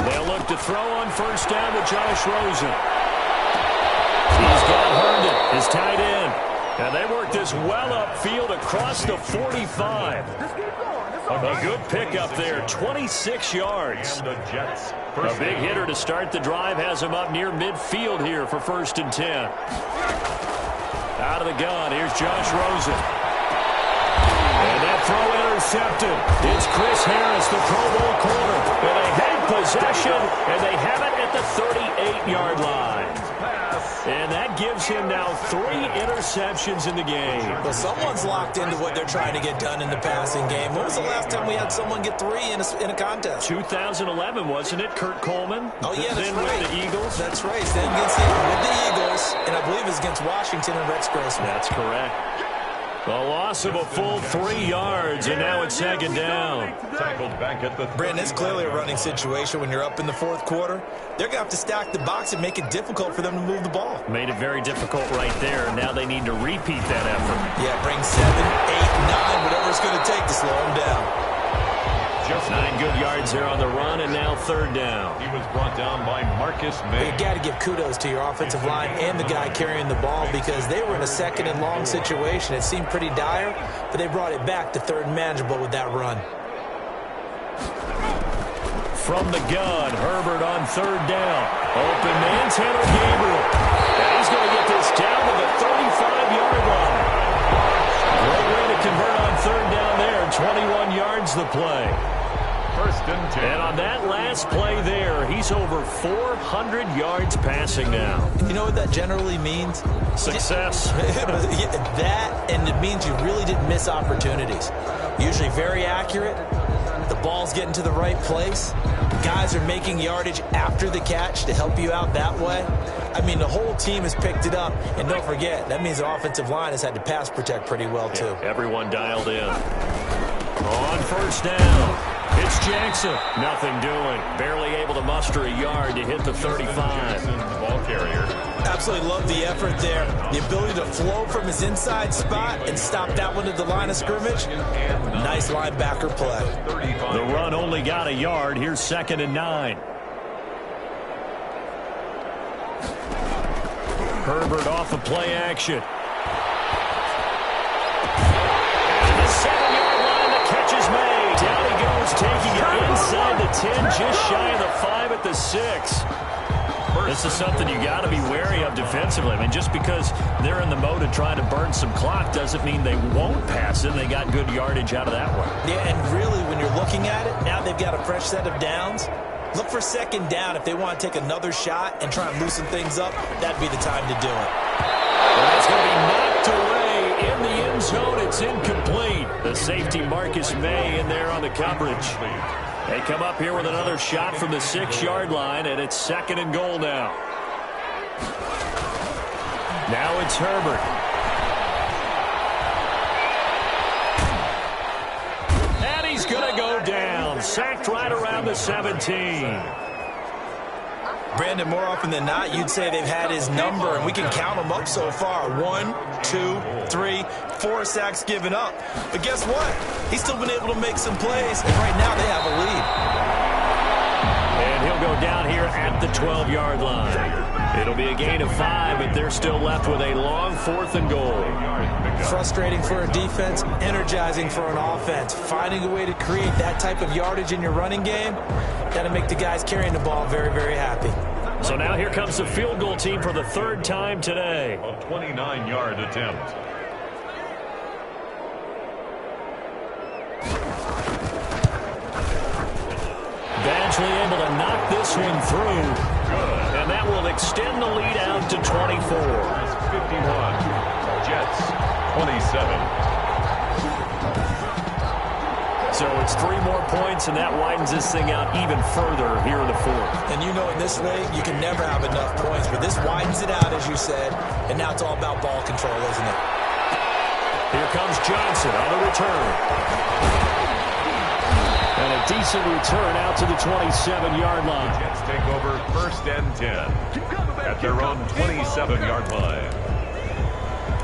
They'll look to throw on first down with Josh Rosen. He's got Herndon, his tight end. And they work this well upfield across the 45. A good pickup there, 26 yards. And the Jets. A big hitter to start the drive has him up near midfield here for 1st and 10. Out of the gun, here's Josh Rosen. And that throw intercepted. It's Chris Harris, the Pro Bowl corner. And they had possession, and they have it at the 38-yard line. And that gives him now 3 interceptions in the game. Well, someone's locked into what they're trying to get done in the passing game. When was the last time we had someone get 3 in a contest? 2011, wasn't it? Kurt Coleman? Oh, yeah, that's then right. With the Eagles? That's right. Then with the Eagles, and I believe it's against Washington and Rex Grossman. That's correct. A loss of a full 3 yards, and now it's 2nd down. Tackled back at the Brandon, it's clearly a running situation when you're up in the 4th quarter. They're going to have to stack the box and make it difficult for them to move the ball. Made it very difficult right there. Now they need to repeat that effort. Yeah, bring 7, 8, 9, whatever it's going to take to slow them down. Just 9 good yards there on the run, and now 3rd down. He was brought down by Marcus May. You got to give kudos to your offensive line and the guy carrying the ball because they were in a 2nd and long situation. It seemed pretty dire, but they brought it back to 3rd and manageable with that run. From the gun, Herbert on 3rd down. Open man, Tanner Gabriel. And he's going to get this down to the 35-yard line. Great way to convert on 3rd down there. 21 yards the play. 1st and 10. And on that last play there, he's over 400 yards passing now. You know what that generally means? Success. That, and it means you really didn't miss opportunities. Usually very accurate. The ball's getting to the right place. Guys are making yardage after the catch to help you out that way. I mean, the whole team has picked it up. And don't forget, that means the offensive line has had to pass protect pretty well, too. Yeah, everyone dialed in. On 1st down. It's Jackson. Nothing doing. Barely able to muster a yard to hit the 35. The ball carrier. Absolutely love the effort there. The ability to flow from his inside spot and stop that one at the line of scrimmage. Nice linebacker play. The run only got a yard. Here's 2nd and 9. Herbert off of play action. And the 7-yard line, the catch is made. Down he goes, taking it inside the 10, just shy of the 5 at the 6. This is something you got to be wary of defensively. I mean, just because they're in the mode of trying to burn some clock doesn't mean they won't pass it. They got good yardage out of that one. Yeah, and really, when you're looking at it, now they've got a fresh set of downs. Look for second down. If they want to take another shot and try and loosen things up, that'd be the time to do it. Well, that's going to be knocked away in the end zone. It's incomplete. The safety Marcus May in there on the coverage. They come up here with another shot from the 6-yard line, and it's 2nd and goal now. Now it's Herbert. And he's going to go down. Sacked right around the 17. Brandon, more often than not, you'd say they've had his number, and we can count them up so far. 1, 2, 3, 4 sacks given up. But guess what? He's still been able to make some plays, and right now they have a lead. And he'll go down here at the 12-yard line. It'll be a gain of 5, but they're still left with a long 4th and goal. Frustrating for a defense, energizing for an offense. Finding a way to create that type of yardage in your running game, got to make the guys carrying the ball very, very happy. So now here comes the field goal team for the 3rd time today. A 29-yard attempt. Badgley able to knock this one through. And that will extend the lead out to 24. 51. Jets, 27. So it's 3 more points, and that widens this thing out even further here in the 4th. And you know in this league, you can never have enough points, but this widens it out, as you said, and now it's all about ball control, isn't it? Here comes Johnson on the return. And a decent return out to the 27-yard line. Jets take over 1st and 10 at their own 27-yard line.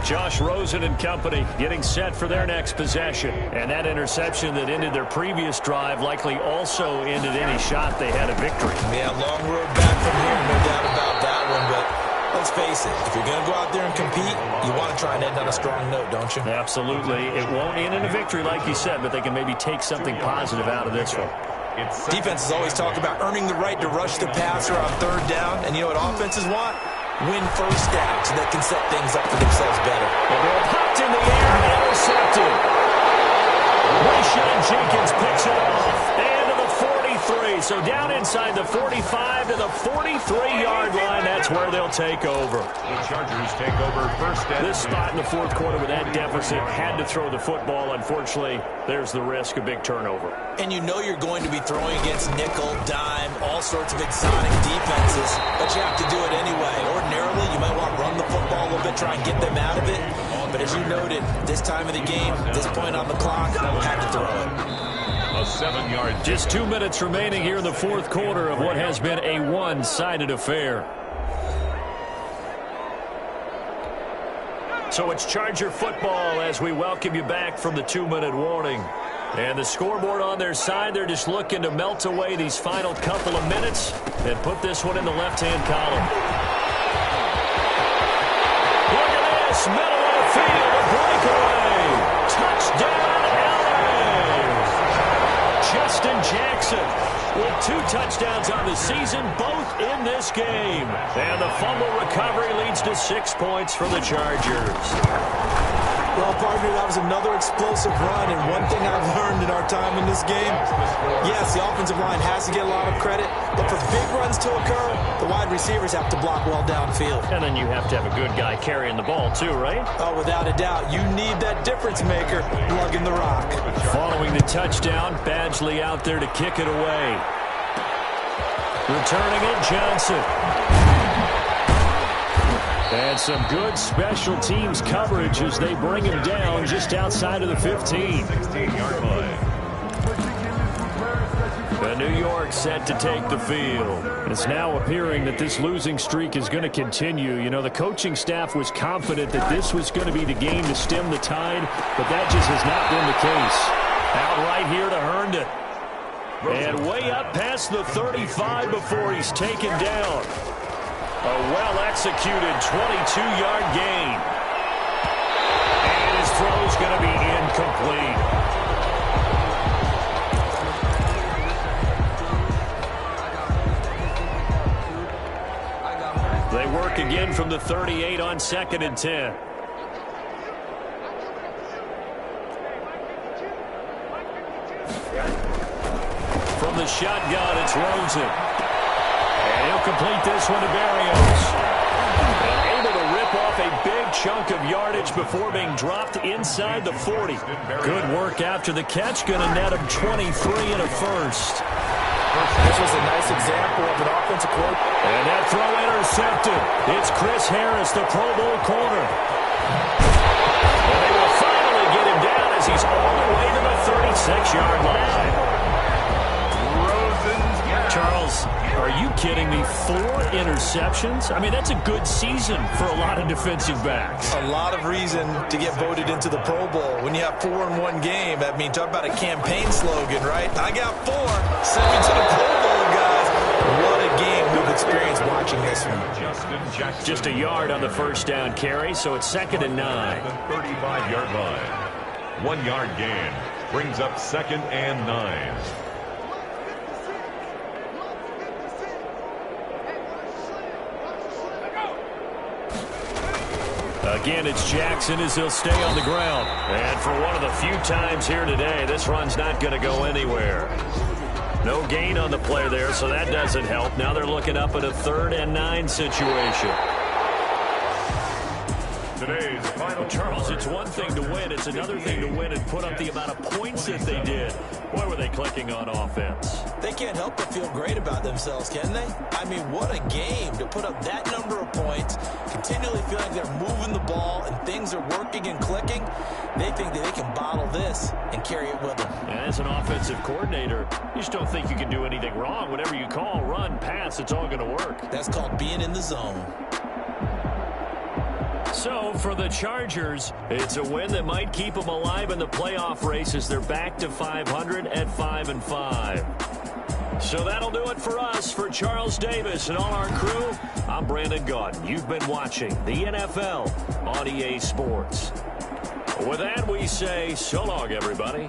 Josh Rosen and company getting set for their next possession. And that interception that ended their previous drive likely also ended any shot they had a victory. Yeah, long road back from here, no doubt about that one. But let's face it, if you're going to go out there and compete, you want to try and end on a strong note, don't you? Absolutely. It won't end in a victory like you said, but they can maybe take something positive out of this one. Defenses always talk about earning the right to rush the passer on 3rd down. And you know what offenses want? Win 1st down so they can set things up for themselves better. The ball popped in the air, intercepted. Rashawn Jenkins picks it off. And to the 43. So down inside the 45 to the 43-yard line. That's where they'll take over. The Chargers take over 1st and This spot in the 4th quarter with that deficit had to throw the football. Unfortunately, there's the risk of big turnover. And you know you're going to be throwing against nickel, dime, all sorts of exotic defenses, but you have to do it anyway. Ordinarily, you might want to run the football a little bit, try and get them out of it. But as you noted, this time of the game, this point on the clock, had to throw it. a 7-yard. Just 2 minutes remaining here in the 4th quarter of what has been a one-sided affair. So it's Charger football as we welcome you back from the 2-minute warning. And the scoreboard on their side, they're just looking to melt away these final couple of minutes and put this one in the left-hand column. Look at this, middle of the field, a breakaway. Touchdown, LA. Justin Jackson with 2 touchdowns on the season, both in this game. And the fumble recovery leads to 6 points for the Chargers. Well, partner, that was another explosive run, and one thing I've learned in our time in this game, yes, the offensive line has to get a lot of credit, but for big runs to occur, the wide receivers have to block well downfield. And then you have to have a good guy carrying the ball too, right? Oh, without a doubt, you need that difference maker lugging the rock. Following the touchdown, Badgley out there to kick it away. Returning it, Johnson. And some good special teams coverage as they bring him down just outside of the 15. 16-yard line. The New York set to take the field. It's now appearing that this losing streak is going to continue. You know, the coaching staff was confident that this was going to be the game to stem the tide, but that just has not been the case. Out right here to Herndon. And way up past the 35 before he's taken down. A well-executed 22-yard gain. And his throw is going to be incomplete. from the 38 on 2nd and 10. From the shotgun, it's Rosen. And he'll complete this one to Berrios. And able to rip off a big chunk of yardage before being dropped inside the 40. Good work after the catch. Going to net him 23 and a first. This was a nice example of an offensive quote. And that throw intercepted. It's Chris Harris, the Pro Bowl corner. And they will finally get him down as he's all the way to the 36-yard line. Charles, are you kidding me? 4 interceptions? I mean, that's a good season for a lot of defensive backs. A lot of reason to get voted into the Pro Bowl. When you have 4 in one game, I mean, talk about a campaign slogan, right? I got 4. Send me to the Pro Bowl, guys. What a game we've experienced watching this one. Just a yard on the first down carry, so it's 2nd and 9. The 35-yard line. 1 yard gain brings up 2nd and 9. Again, it's Jackson as he'll stay on the ground. And for one of the few times here today, this run's not going to go anywhere. No gain on the play there, so that doesn't help. Now they're looking up at a 3rd and 9 situation. Today's final Charles, it's one thing to win. It's another thing to win and put up the amount of points that they did. Boy, were they clicking on offense. They can't help but feel great about themselves, can they? I mean, what a game to put up that number of points, continually feeling they're moving the ball and things are working and clicking. They think that they can bottle this and carry it with them. And as an offensive coordinator, you just don't think you can do anything wrong. Whatever you call, run, pass, it's all going to work. That's called being in the zone. So, for the Chargers, it's a win that might keep them alive in the playoff race as they're back to 500 at 5-5. So that'll do it for us. For Charles Davis and all our crew, I'm Brandon Gaudin. You've been watching the NFL on EA Sports. With that, we say so long, everybody.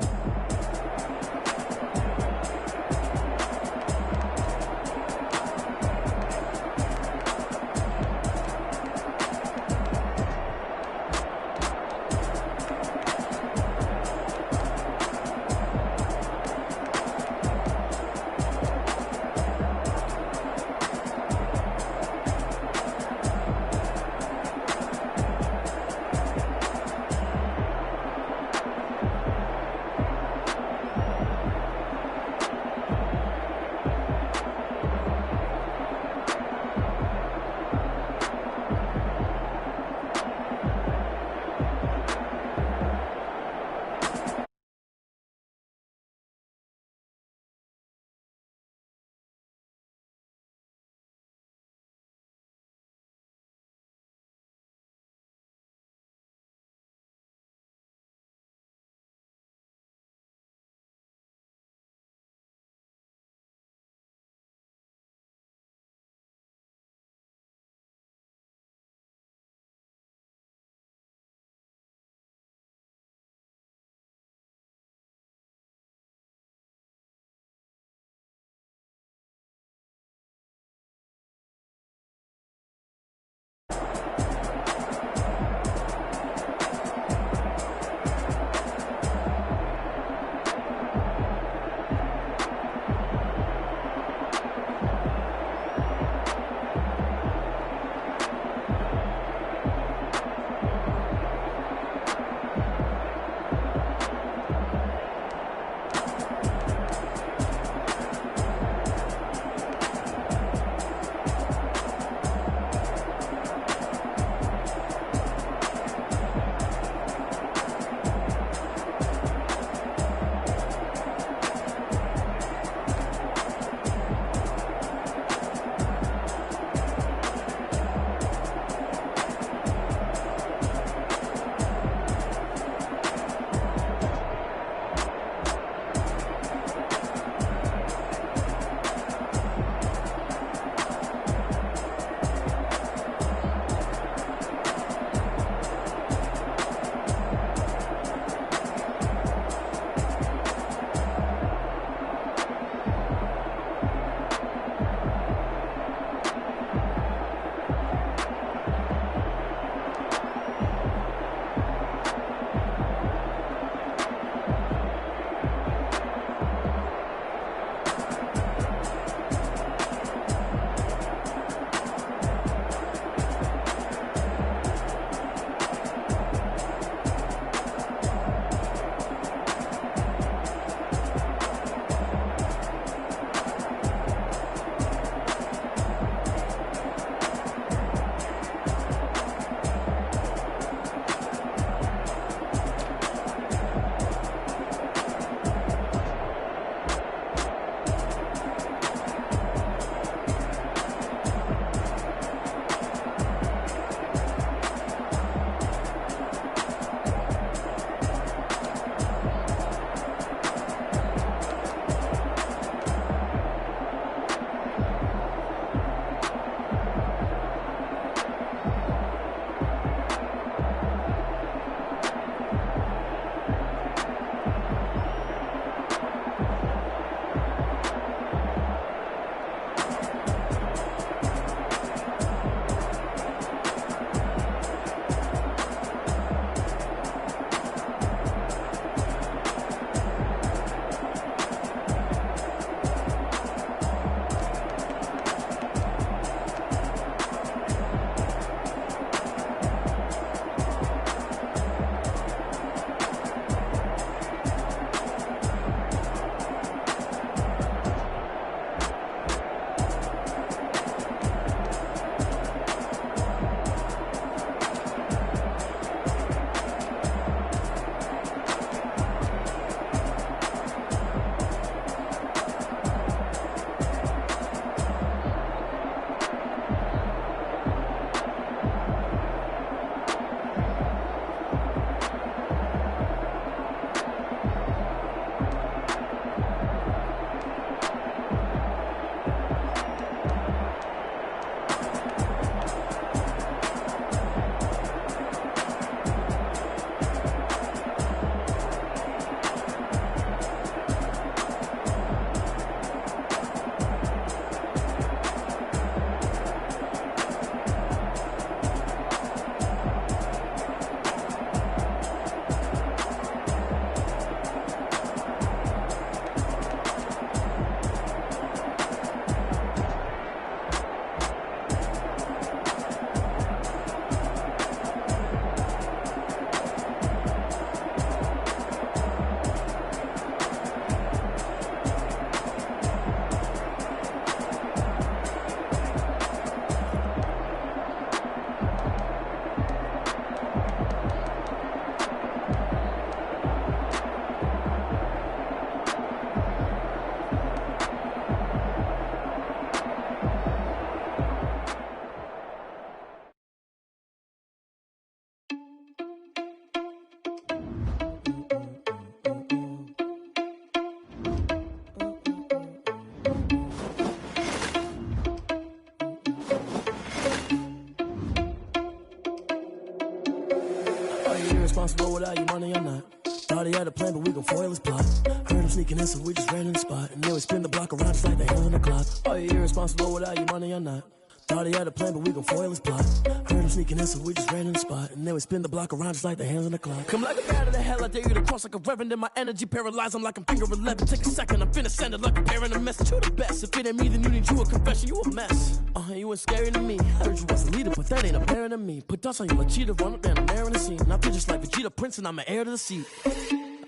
irresponsible without your money or not. Thought he had a plan, but we gon' foil his plot. Heard him sneaking in, so we just ran in the spot. And then we spin the block around just like the hands on the clock. Are you irresponsible without your money or not? Thought he had a plan, but we gon' foil his plot. Heard him sneaking in, so we just ran in the spot. And then we spin the block around just like the hands on the clock. Come like a bat of the hell, I dare you to cross like a reverend. And my energy paralyzed, I'm like I'm finger 11. Take a second, I'm finna send it like a parent a message. You the best, if it ain't me, then you need you a confession. You a mess, you ain't scary to me. Heard you was a leader, but that ain't apparent to me. Put dust on you like cheetah, run up and I'm there in the scene. Now I'm just like Vegeta Prince and I'm an heir to the seat.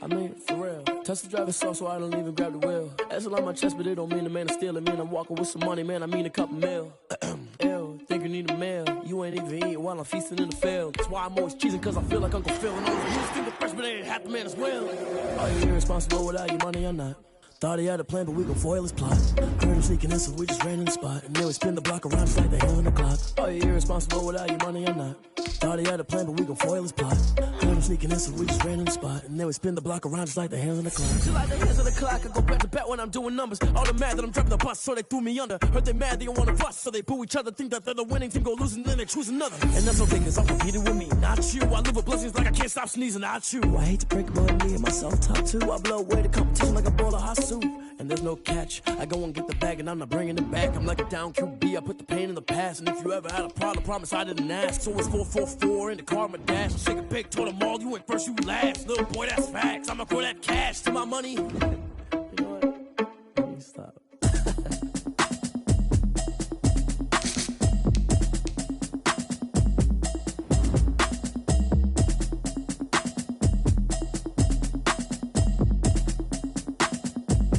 I mean, for real. Touch the driver's soft so I don't even grab the wheel. That's on my chest, but it don't mean the man is stealing. Man, I'm walking with some money, man, I mean a couple mil. Ew, think you need a meal. You ain't even eating while I'm feasting in the field. That's why I'm always cheesing, cause I feel like Uncle Phil. And all those dudes think the freshman ain't half the man as well. Are you irresponsible without your money or not? Thought he had a plan, but we gon' foil his plot. Heard him sneaking in, so we just ran in the spot. And then we spin the block around just like the hands on the clock. Are you irresponsible without your money or not? Thought he had a plan, but we gon' foil his plot. Heard him sneaking in, so we just ran in the spot. And then we spin the block around just like the hands on the clock. Just like the hands on the clock, I go back to back when I'm doing numbers. All the mad that I'm driving the bus, so they threw me under. Heard they mad, they don't wanna bust, so they boo each other. Think that they're the winning team, go losing, then they choose another. And that's okay, cause I'm competing with me, not you. I live with blessings like I can't stop sneezing, not you. I hate to break it, but me and myself talk too. I blow away the competition like a bowl of hot soup. And there's no catch. I go and get the bag and I'm not bringing it back. I'm like a down QB, I put the pain in the past. And if you ever had a problem, promise I didn't ask. So it's 444 in the car, my dash. I'm shaking big, told them all, you went first, you last. Little boy, that's facts. I'ma throw that cash to my money.